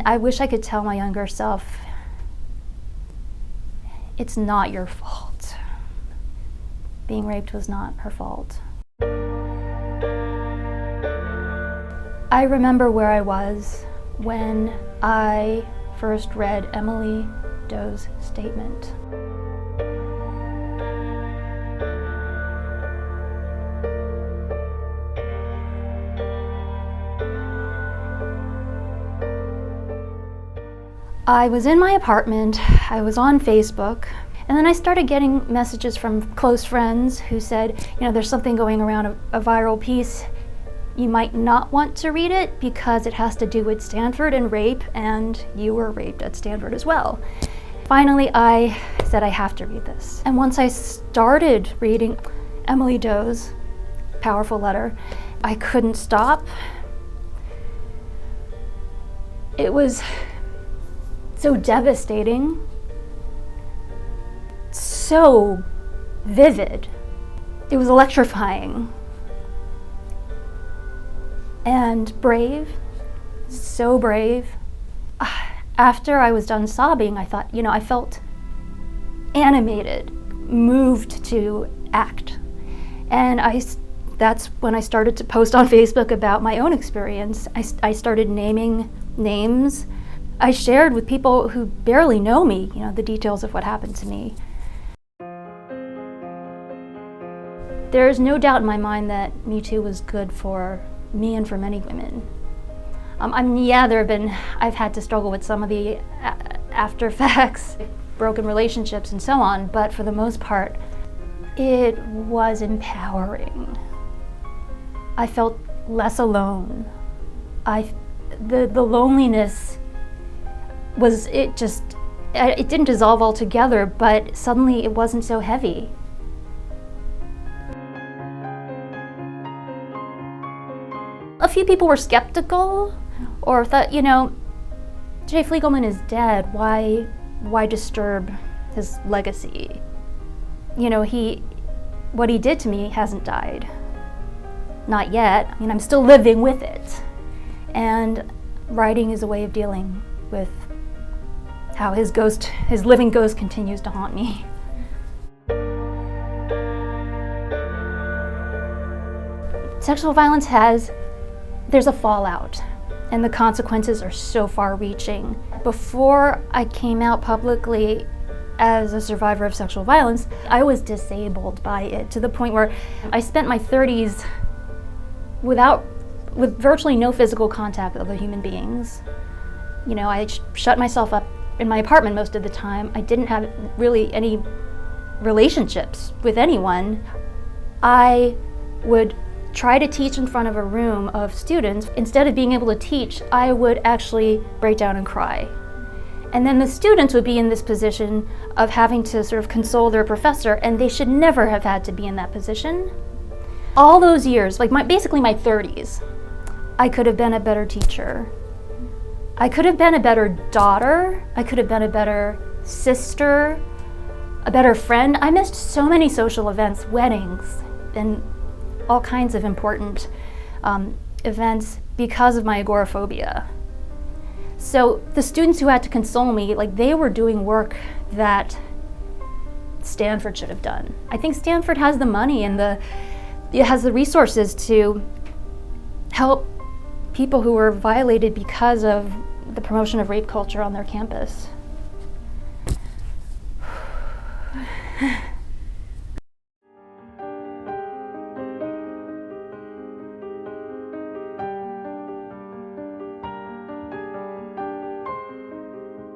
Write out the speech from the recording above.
I wish I could tell my younger self, it's not your fault. Being raped was not her fault. I remember where I was when I first read Emily Doe's statement. I was in my apartment, I was on Facebook, and then I started getting messages from close friends who said, there's something going around, a viral piece. You might not want to read it because it has to do with Stanford and rape, and you were raped at Stanford as well. Finally, I said I have to read this. And once I started reading Emily Doe's powerful letter, I couldn't stop. It was so devastating, so vivid. It was electrifying and brave, so brave. After I was done sobbing, I thought, I felt animated, moved to act. And that's when I started to post on Facebook about my own experience. I started naming names. I shared with people who barely know me, the details of what happened to me. There's no doubt in my mind that Me Too was good for me and for many women. I've had to struggle with some of the after effects, broken relationships and so on, but for the most part, it was empowering. I felt less alone. The loneliness it didn't dissolve altogether, but suddenly it wasn't so heavy. A few people were skeptical or thought, Jay Fliegelman is dead, why disturb his legacy? What he did to me hasn't died. Not yet. I'm still living with it. And writing is a way of dealing with how his living ghost continues to haunt me. Sexual violence there's a fallout, and the consequences are so far-reaching. Before I came out publicly as a survivor of sexual violence, I was disabled by it to the point where I spent my 30s with virtually no physical contact with other human beings. I shut myself up in my apartment most of the time. I didn't have really any relationships with anyone. I would try to teach in front of a room of students. Instead of being able to teach, I would actually break down and cry. And then the students would be in this position of having to sort of console their professor, and they should never have had to be in that position. All those years, basically my 30s, I could have been a better teacher. I could have been a better daughter. I could have been a better sister, a better friend. I missed so many social events, weddings, and all kinds of important events because of my agoraphobia. So the students who had to console me, they were doing work that Stanford should have done. I think Stanford has the money and it has the resources to help people who were violated because of the promotion of rape culture on their campus.